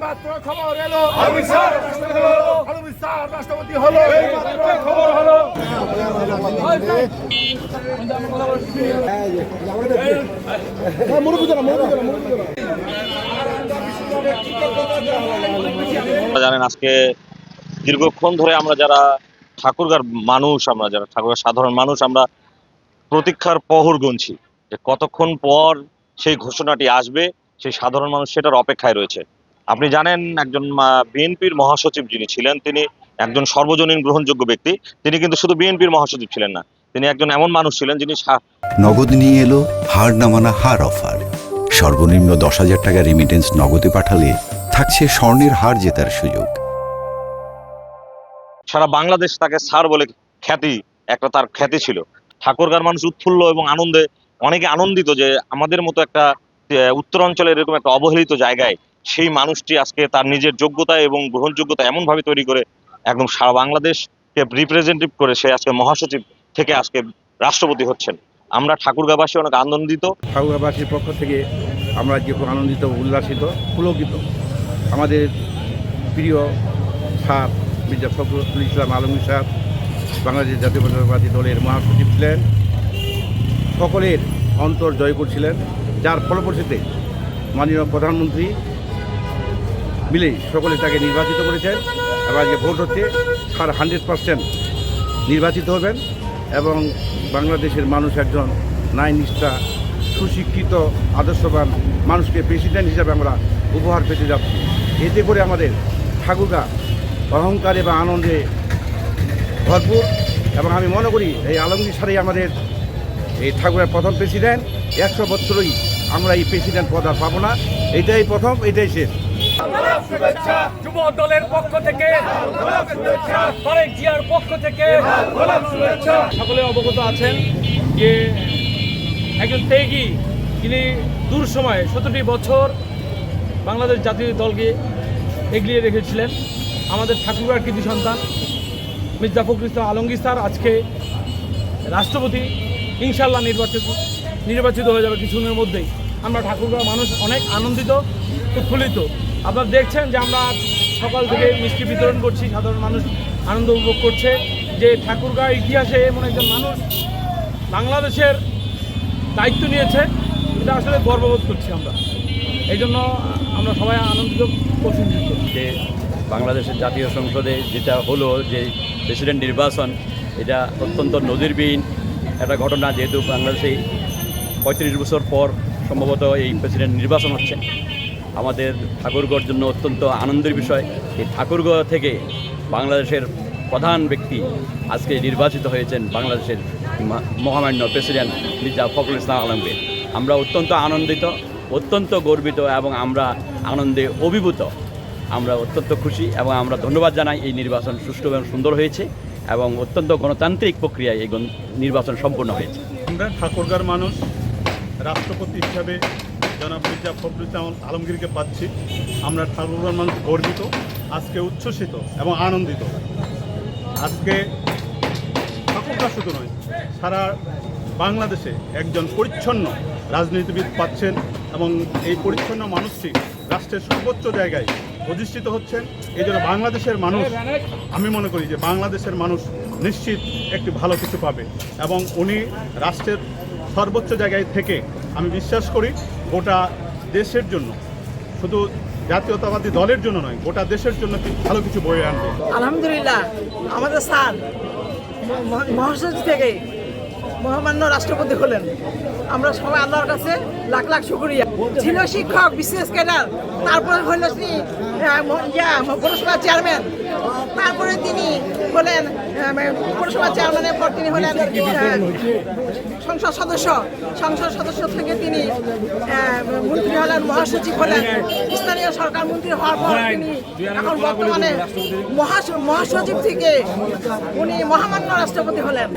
মাত্র খবর এলো আলমগীর স্যার রাষ্ট্রপতি হলো, এই মাত্র খবর হলো। জানেন আজকে দীর্ঘক্ষণ ধরে আমরা যারা ঠাকুরগাঁর মানুষ, আমরা যারা ঠাকুরগাঁর সাধারণ মানুষ, আমরা প্রতীক্ষার প্রহর গুনছি যে কতক্ষণ পর সেই ঘোষণাটি আসবে। সেই সাধারণ মানুষ সেটার অপেক্ষায় রয়েছে। আপনি জানেন একজন বিএনপির মহাসচিব যিনি ছিলেন, তিনি একজন সর্বজনীন গ্রহণযোগ্য ব্যক্তি। তিনি কিন্তু শুধু বিএনপির মহাসচিব ছিলেন না, তিনি একজন এমন মানুষ ছিলেন যিনি নগদ নিয়ে এলো হার নামানা হার অফার। সর্বনিম্ন 10,000 টাকা রেমিটেন্স নগদে পাঠালে থাকছে স্বর্ণের হার জেতার সুযোগ। সারা বাংলাদেশ তাকে স্যার বলে তার খ্যাতি ছিল। ঠাকুরগাঁর মানুষ উৎফুল্ল এবং আনন্দে অনেকে আনন্দিত যে আমাদের মতো একটা উত্তরাঞ্চলের এরকম একটা অবহেলিত জায়গায় সেই মানুষটি আজকে তার নিজের যোগ্যতা এবং গ্রহণযোগ্যতা এমনভাবে তৈরি করে একদম সারা বাংলাদেশকে রিপ্রেজেন্টেটিভ করে সে আজকে মহাসচিব থেকে আজকে রাষ্ট্রপতি হচ্ছেন। আমরা ঠাকুরগাঁবাসী অনেক আনন্দিত। ঠাকুরগাঁবাসীর পক্ষ থেকে আমরা যে খুব আনন্দিত, উল্লাসিত, পুলকিত। আমাদের প্রিয় স্যার মির্জা ফখরুল ইসলাম আলমগীর সাহেব বাংলাদেশ জাতীয়তাবাদী দলের মহাসচিব ছিলেন, সকলের অন্তর জয় করছিলেন, যার ফলপ্রসূতে মাননীয় প্রধানমন্ত্রী মিলে সকলে তাকে নির্বাচিত করেছেন। এবং আজকে ভোট হচ্ছে, স্যার 100% নির্বাচিত হবেন এবং বাংলাদেশের মানুষ একজন ন্যায়নিষ্ঠা, সুশিক্ষিত, আদর্শবান মানুষকে প্রেসিডেন্ট হিসাবে আমরা উপহার পেতে যাচ্ছি। এতে করে আমাদের ঠাকুরগাঁ অহংকারে বা আনন্দে ভরপুর। এবং আমি মনে করি এই আলমগীর স্যারই আমাদের এই ঠাকুরের প্রথম প্রেসিডেন্ট। 100 বছরই আমরা এই প্রেসিডেন্ট পদ আর পাবো না। এটাই প্রথম, এটাই শেষ। যুব দলের পক্ষ থেকে, তারেক জিয়ার পক্ষ থেকে সকলে অবগত আছেন যে একজন ত্যাগী, তিনি দূর সময়ে 17টি বছর বাংলাদেশ জাতীয় দলকে এগিয়ে রেখেছিলেন। আমাদের ঠাকুরগাঁর কৃতি সন্তান মির্জা ফখরুল ইসলাম আলমগীর স্যার আজকে রাষ্ট্রপতি, ইনশাল্লাহ নির্বাচিত হয়ে যাবে কিছুদিনের মধ্যেই। আমরা ঠাকুরগাঁর মানুষ অনেক আনন্দিত, উৎফুল্লিত। আপনারা দেখছেন যে আমরা সকাল থেকে মিষ্টি বিতরণ করছি, সাধারণ মানুষ আনন্দ উপভোগ করছে যে ঠাকুরগাঁও ইতিহাসে এমন একজন মানুষ বাংলাদেশের দায়িত্ব নিয়েছে, এটা আসলে গর্ববোধ করছি আমরা। এই জন্য আমরা সবাই আনন্দিত, প্রশংসিত। যে বাংলাদেশের জাতীয় সংসদে যেটা হলো যে প্রেসিডেন্ট নির্বাচন, এটা অত্যন্ত নজিরবিহীন একটা ঘটনা। যেহেতু বাংলাদেশে 35 বছর পর সম্ভবত এই প্রেসিডেন্ট নির্বাচন হচ্ছে, আমাদের ঠাকুরগাঁওর জন্য অত্যন্ত আনন্দের বিষয়। এই ঠাকুরগাঁও থেকে বাংলাদেশের প্রধান ব্যক্তি আজকে নির্বাচিত হয়েছেন বাংলাদেশের মহামান্য প্রেসিডেন্ট মির্জা ফখরুল ইসলাম আলমগীর। আমরা অত্যন্ত আনন্দিত, অত্যন্ত গর্বিত এবং আমরা আনন্দে অভিভূত। আমরা অত্যন্ত খুশি এবং আমরা ধন্যবাদ জানাই। এই নির্বাচন সুষ্ঠু এবং সুন্দর হয়েছে এবং অত্যন্ত গণতান্ত্রিক প্রক্রিয়ায় এই নির্বাচন সম্পন্ন হয়েছে। আমরা ঠাকুরগাঁর মানুষ রাষ্ট্রপতি হিসাবে জনাব মির্জা ফখরুল ইসলাম আলমগীরকে পাচ্ছি। আমরা ঠাকুরগাঁর মানুষ গর্বিত, আজকে উচ্ছ্বসিত এবং আনন্দিত। আজকে ঠাকুরগাঁ শুধু নয়, সারা বাংলাদেশে একজন পরিচ্ছন্ন রাজনীতিবিদ পাচ্ছেন এবং এই পরিচ্ছন্ন মানুষটি রাষ্ট্রের সর্বোচ্চ জায়গায় অধিষ্ঠিত হচ্ছেন। এই জন্য বাংলাদেশের মানুষ, আমি মনে করি যে বাংলাদেশের মানুষ নিশ্চিত একটি ভালো কিছু পাবে এবং উনি রাষ্ট্রের সর্বোচ্চ জায়গায় থেকে আমি বিশ্বাস করি গোটা দেশের জন্য, শুধু জাতীয়তাবাদী দলের জন্য নয়, গোটা দেশের জন্য ভালো কিছু বয়ে আনবে। আলহামদুলিল্লাহ, আমাদের স্যার মহাসচিব থেকে মহামান্য রাষ্ট্রপতি হলেন। আমরা সবাই আল্লাহর কাছে লাখ লাখ শুকরিয়া। ছিল শিক্ষক, বিসিএস ক্যাডার, তারপরে হল পৌরসভা চেয়ারম্যান, তারপরে তিনি হলেন পৌরসভা চেয়ারম্যানের পর তিনি হলেন সংসদ সদস্য থেকে তিনি মন্ত্রী হলেন, মহাসচিব হলেন, স্থানীয় সরকার মন্ত্রী হওয়ার পর তিনি এখন বর্তমানে মহাসচিব থেকে উনি মহামান্য রাষ্ট্রপতি হলেন।